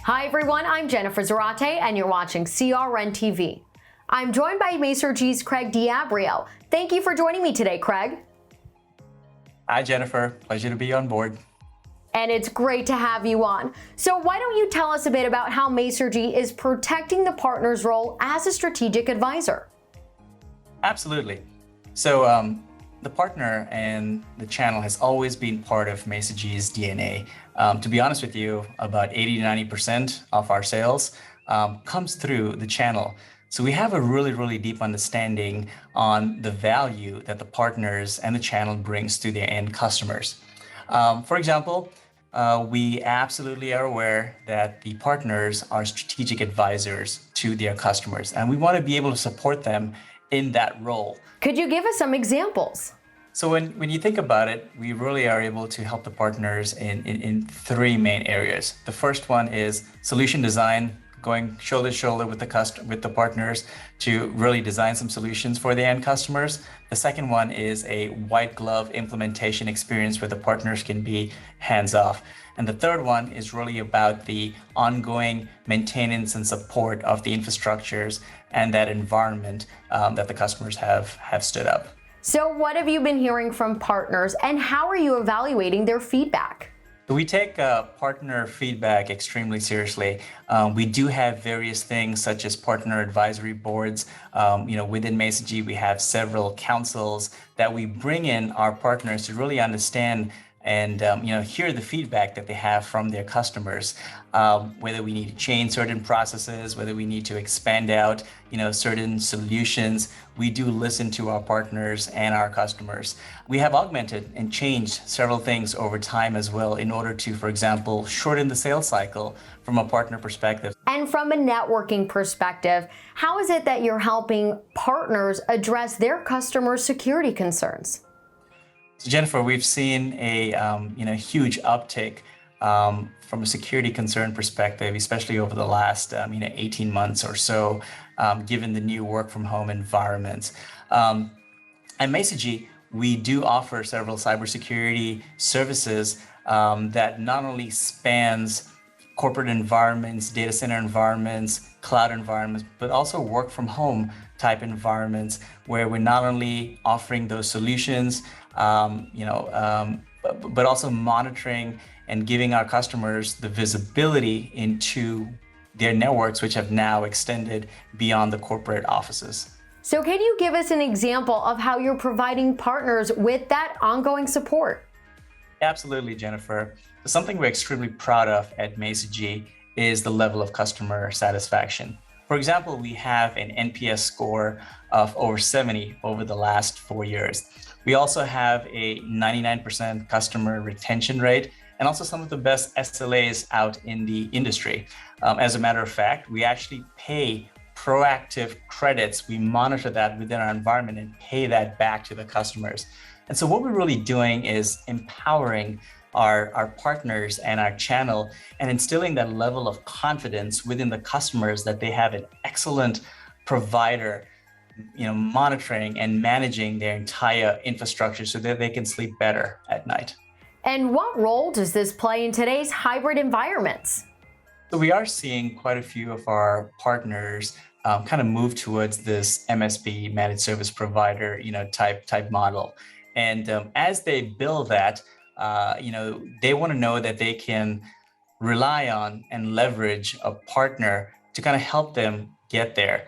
Hi everyone, I'm Jennifer Zarate and you're watching CRN TV. I'm joined by Masergy's Craig Diabrio. Thank you for joining me today, Craig. Hi Jennifer, pleasure to be on board. And it's great to have you on. So why don't you tell us a bit about how Masergy is protecting the partner's role as a strategic advisor? Absolutely. So the partner and the channel has always been part of Masergy's DNA. To be honest with you, about 80 to 90% of our sales comes through the channel. So we have a really deep understanding on the value that the partners and the channel brings to their end customers. For example, we absolutely are aware that the partners are strategic advisors to their customers, and we want to be able to support them in that role. Could you give us some examples? So when you think about it, we really are able to help the partners in three main areas. The first one is solution design, going shoulder to shoulder with the partners to really design some solutions for the end customers. The second one is a white glove implementation experience where the partners can be hands off. And the third one is really about the ongoing maintenance and support of the infrastructures and that environment that the customers have stood up. So what have you been hearing from partners and how are you evaluating their feedback? We take partner feedback extremely seriously. We do have various things such as partner advisory boards. Within Masergy, we have several councils that we bring in our partners to really understand and hear the feedback that they have from their customers, whether we need to change certain processes, whether we need to expand out certain solutions. We do listen to our partners and our customers. We have augmented and changed several things over time as well in order to, for example, shorten the sales cycle from a partner perspective. And from a networking perspective, how is it that you're helping partners address their customers' security concerns? So Jennifer, we've seen a huge uptick from a security concern perspective, especially over the last 18 months or so, given the new work from home environments. At Masergy, we do offer several cybersecurity services that not only spans corporate environments, data center environments, cloud environments, but also work from home type environments where we're not only offering those solutions, but also monitoring and giving our customers the visibility into their networks, which have now extended beyond the corporate offices. So can you give us an example of how you're providing partners with that ongoing support? Absolutely, Jennifer. Something we're extremely proud of at Masergy is the level of customer satisfaction. For example, we have an NPS score of over 70 over the last 4 years. We also have a 99% customer retention rate and also some of the best SLAs out in the industry. As a matter of fact, we actually pay proactive credits. We monitor that within our environment and pay that back to the customers. And so what we're really doing is empowering our partners and our channel and instilling that level of confidence within the customers that they have an excellent provider monitoring and managing their entire infrastructure so that they can sleep better at night. And what role does this play in today's hybrid environments? So we are seeing quite a few of our partners kind of move towards this MSP, managed service provider, type model. And as they build that, they want to know that they can rely on and leverage a partner to kind of help them get there.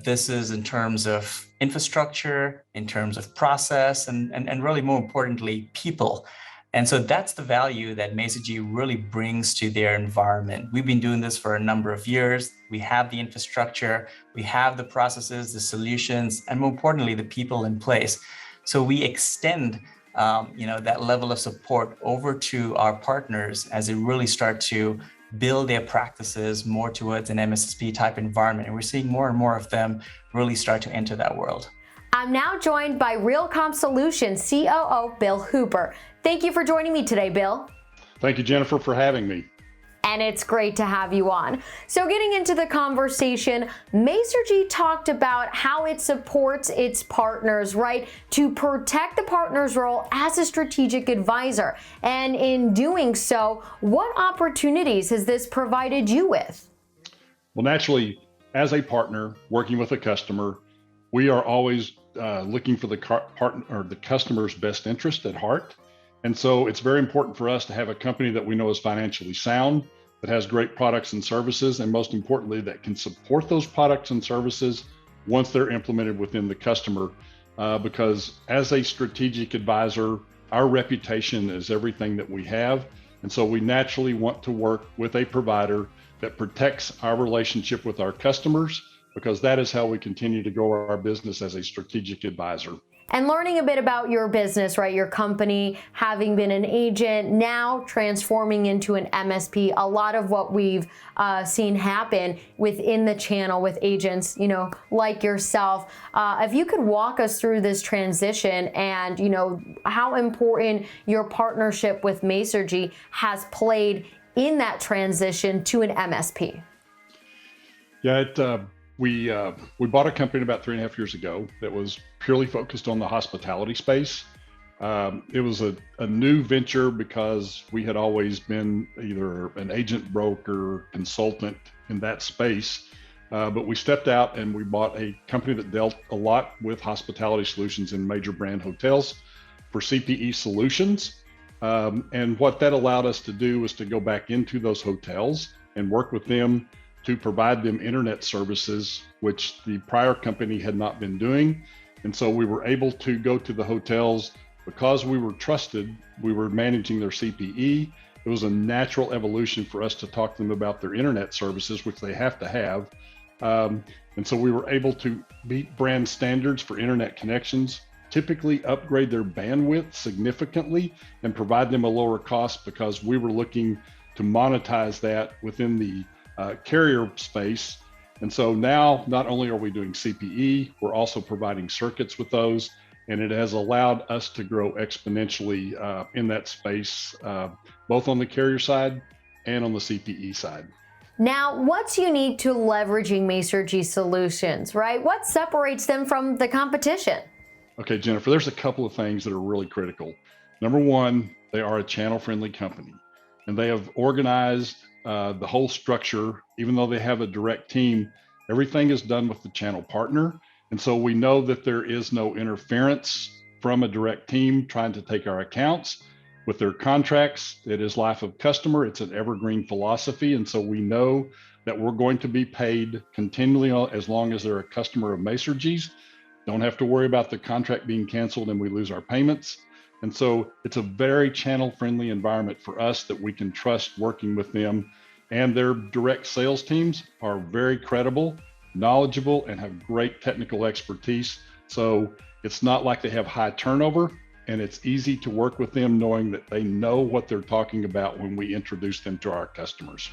This is in terms of infrastructure, in terms of process, and really more importantly, people. And so that's the value that Masergy really brings to their environment. We've been doing this for a number of years. We have the infrastructure, we have the processes, the solutions, and more importantly, the people in place. So we extend that level of support over to our partners as they really start to build their practices more towards an MSP type environment. And we're seeing more and more of them really start to enter that world. I'm now joined by Realcomm Solutions COO Bill Hooper. Thank you for joining me today, Bill. Thank you, Jennifer, for having me. and it's great to have you on. So getting into the conversation, Masergy talked about how it supports its partners, right, to protect the partner's role as a strategic advisor. And in doing so, what opportunities has this provided you with? Well, naturally, as a partner working with a customer, we are always looking for the partner or the customer's best interest at heart. And so it's very important for us to have a company that we know is financially sound, that has great products and services, and most importantly, that can support those products and services once they're implemented within the customer. Because as a strategic advisor, our reputation is everything that we have. And so we naturally want to work with a provider that protects our relationship with our customers, because that is how we continue to grow our business as a strategic advisor. And learning a bit about your business, right? Your company, having been an agent, now transforming into an MSP. A lot of what we've seen happen within the channel with agents, like yourself. If you could walk us through this transition and, how important your partnership with Masergy has played in that transition to an MSP. Yeah, we bought a company about 3.5 years ago that was purely focused on the hospitality space. It was a new venture because we had always been either an agent, broker, consultant in that space. But we stepped out and we bought a company that dealt a lot with hospitality solutions in major brand hotels for CPE solutions. And what that allowed us to do was to go back into those hotels and work with them to provide them internet services, which the prior company had not been doing. And so we were able to go to the hotels because we were trusted, we were managing their CPE. It was a natural evolution for us to talk to them about their internet services, which they have to have. And so we were able to meet brand standards for internet connections, typically upgrade their bandwidth significantly and provide them a lower cost, because we were looking to monetize that within the carrier space. And so now not only are we doing CPE, we're also providing circuits with those, and it has allowed us to grow exponentially in that space, both on the carrier side and on the CPE side. Now, what's unique to leveraging Masergy solutions, right? What separates them from the competition? Okay, Jennifer, there's a couple of things that are really critical. Number one, they are a channel-friendly company, and they have organized the whole structure. Even though they have a direct team, everything is done with the channel partner. And so we know that there is no interference from a direct team trying to take our accounts. With their contracts, it is life of customer. It's an evergreen philosophy. And so we know that we're going to be paid continually as long as they're a customer of Masergy's. Don't have to worry about the contract being canceled and we lose our payments. And so it's a very channel-friendly environment for us that we can trust working with them. And their direct sales teams are very credible, knowledgeable, and have great technical expertise. So it's not like they have high turnover, and it's easy to work with them knowing that they know what they're talking about when we introduce them to our customers.